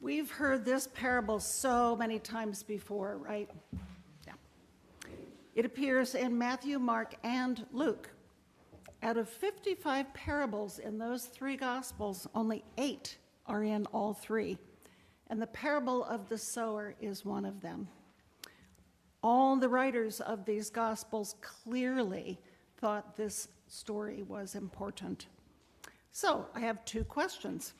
We've heard this parable so many times before, right? Yeah. It appears in Matthew, Mark, and Luke. Out of 55 parables in those three Gospels, only 8 are in all three. And the parable of the sower is one of them. All the writers of these Gospels clearly thought this story was important. So I have 2 questions.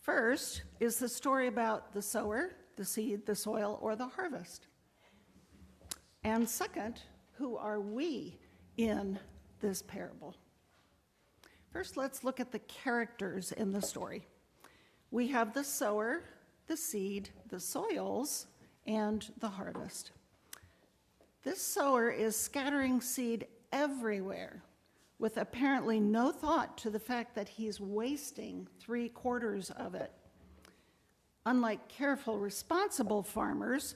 First, is the story about the sower, the seed, the soil, or the harvest? And second, who are we in this parable? First, let's look at the characters in the story. We have the sower, the seed, the soils, and the harvest. This sower is scattering seed everywhere, with apparently no thought to the fact that he's wasting 3/4 of it. Unlike careful, responsible farmers,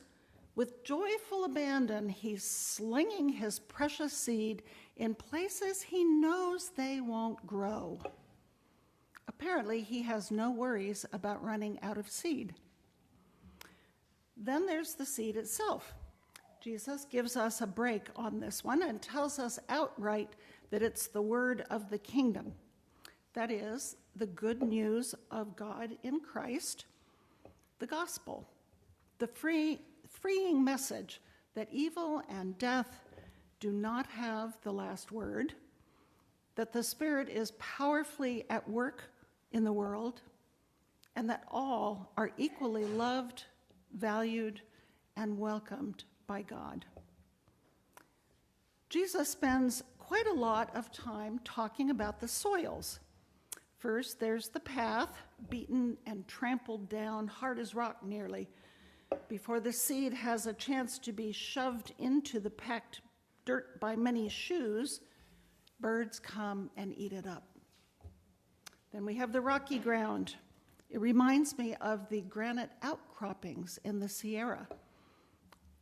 with joyful abandon, he's slinging his precious seed in places he knows they won't grow. Apparently, he has no worries about running out of seed. Then there's the seed itself. Jesus gives us a break on this one and tells us outright that it's the word of the kingdom. That is, the good news of God in Christ, the gospel, the freeing message that evil and death do not have the last word, that the Spirit is powerfully at work in the world, and that all are equally loved, valued, and welcomed by God. Jesus spends quite a lot of time talking about the soils. First, there's the path, beaten and trampled down, hard as rock nearly, before the seed has a chance to be shoved into the packed dirt by many shoes. Birds come and eat it up. Then we have the rocky ground. It reminds me of the granite outcroppings in the Sierra.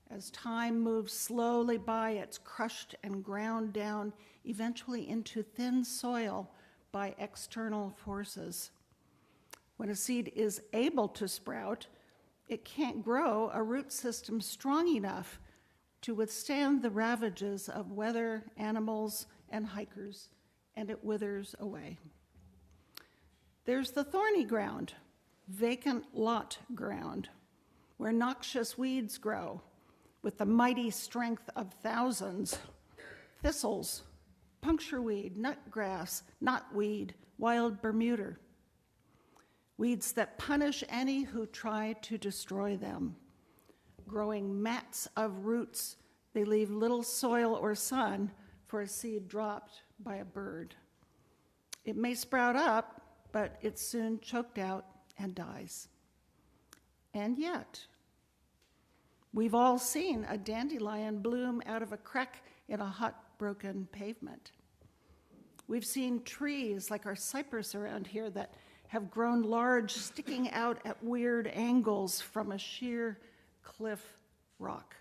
As time moves slowly by, it's crushed and ground down, eventually into thin soil by external forces. When a seed is able to sprout, it can't grow a root system strong enough to withstand the ravages of weather, animals, and hikers, and it withers away. There's the thorny ground, vacant lot ground, where noxious weeds grow, with the mighty strength of thousands: thistles, punctureweed, nutgrass, knotweed, wild Bermuda. Weeds that punish any who try to destroy them. Growing mats of roots, they leave little soil or sun for a seed dropped by a bird. It may sprout up, but it's soon choked out and dies. And yet, we've all seen a dandelion bloom out of a crack in a hot, broken pavement. We've seen trees like our cypress around here that have grown large, sticking out at weird angles from a sheer cliff rock.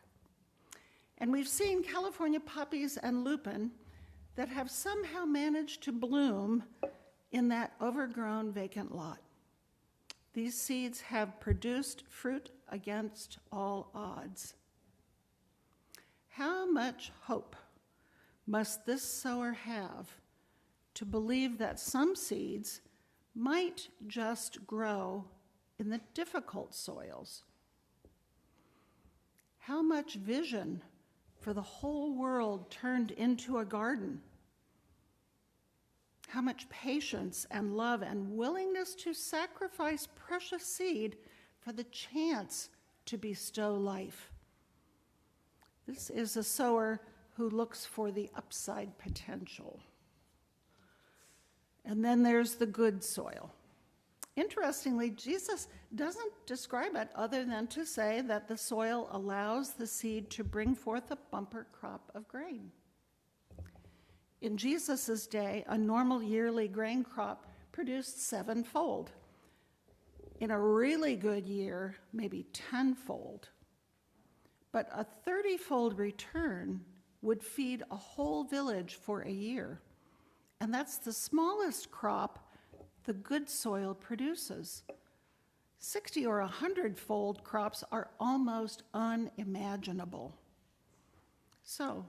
And we've seen California poppies and lupin that have somehow managed to bloom in that overgrown vacant lot. These seeds have produced fruit against all odds. How much hope must this sower have to believe that some seeds might just grow in the difficult soils? How much vision for the whole world turned into a garden? How much patience and love and willingness to sacrifice precious seed for the chance to bestow life? This is a sower who looks for the upside potential. And then there's the good soil. Interestingly, Jesus doesn't describe it other than to say that the soil allows the seed to bring forth a bumper crop of grain. In Jesus' day, a normal yearly grain crop produced 7-fold. In a really good year, maybe 10-fold. But a 30-fold return would feed a whole village for a year. And that's the smallest crop the good soil produces. 60 or 100-fold crops are almost unimaginable. So,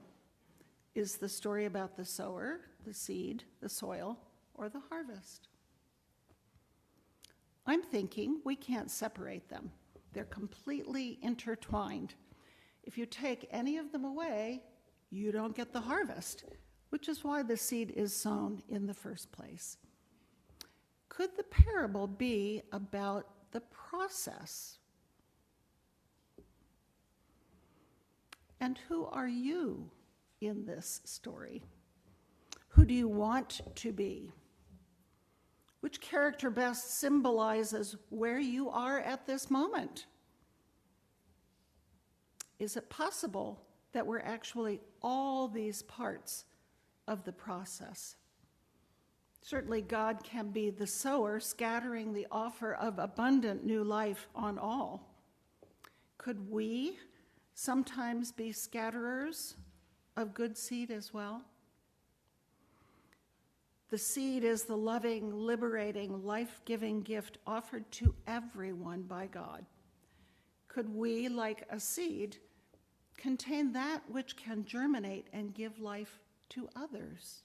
is the story about the sower, the seed, the soil, or the harvest? I'm thinking we can't separate them. They're completely intertwined. If you take any of them away, you don't get the harvest, which is why the seed is sown in the first place. Could the parable be about the process? And who are you in this story? Who do you want to be? Which character best symbolizes where you are at this moment? Is it possible that we're actually all these parts of the process? Certainly, God can be the sower, scattering the offer of abundant new life on all. Could we sometimes be scatterers of good seed as well? The seed is the loving, liberating, life-giving gift offered to everyone by God. Could we, like a seed, contain that which can germinate and give life to others?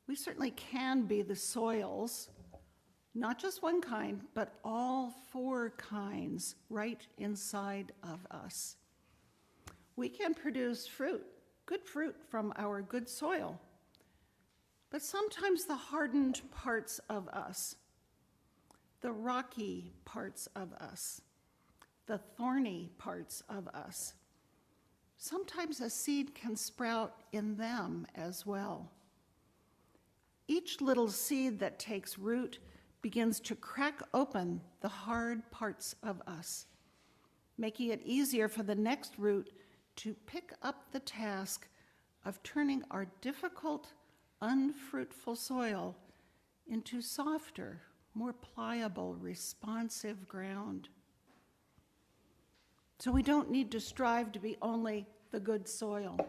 We certainly can be the soils, not just one kind, but all four kinds right inside of us. We can produce fruit, good fruit from our good soil. But sometimes the hardened parts of us, the rocky parts of us, the thorny parts of us, sometimes a seed can sprout in them as well. Each little seed that takes root begins to crack open the hard parts of us, making it easier for the next root to pick up the task of turning our difficult, unfruitful soil into softer, more pliable, responsive ground. So we don't need to strive to be only the good soil.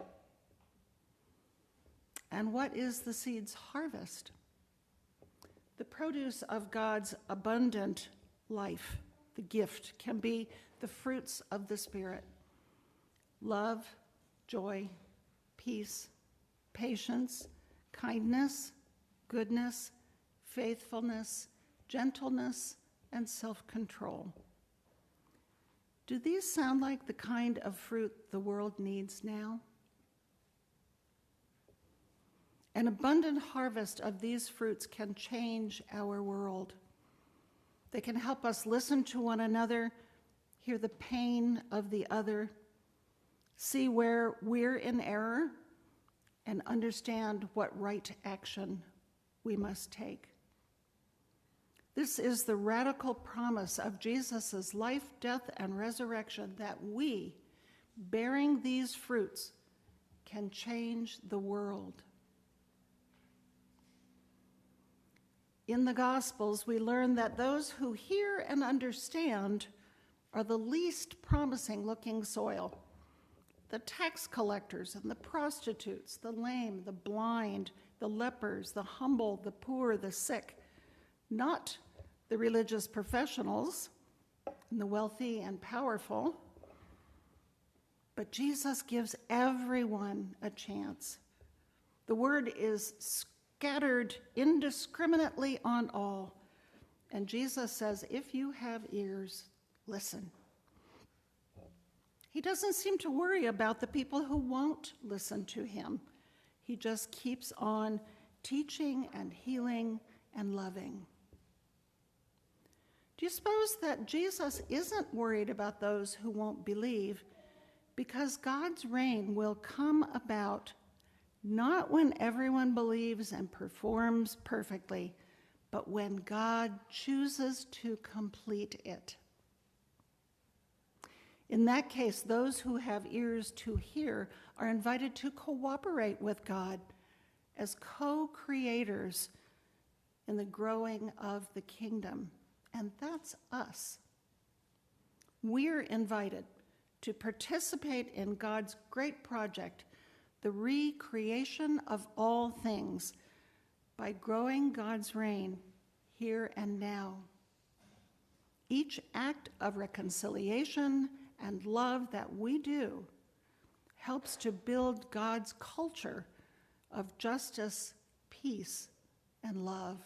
And what is the seed's harvest? The produce of God's abundant life, the gift, can be the fruits of the Spirit: love, joy, peace, patience, kindness, goodness, faithfulness, gentleness, and self-control. Do these sound like the kind of fruit the world needs now? An abundant harvest of these fruits can change our world. They can help us listen to one another, hear the pain of the other, see where we're in error, and understand what right action we must take. This is the radical promise of Jesus' life, death, and resurrection, that we, bearing these fruits, can change the world. In the Gospels, we learn that those who hear and understand are the least promising-looking soil. The tax collectors and the prostitutes, the lame, the blind, the lepers, the humble, the poor, the sick, not the religious professionals and the wealthy and powerful, but Jesus gives everyone a chance. The word is scattered indiscriminately on all, and Jesus says, if you have ears, listen. He doesn't seem to worry about the people who won't listen to him. He just keeps on teaching and healing and loving. Do you suppose that Jesus isn't worried about those who won't believe, because God's reign will come about not when everyone believes and performs perfectly, but when God chooses to complete it? In that case, those who have ears to hear are invited to cooperate with God as co-creators in the growing of the kingdom. And that's us. We're invited to participate in God's great project, the recreation of all things, by growing God's reign here and now Each act of reconciliation and love that we do helps to build God's culture of justice, peace, and love.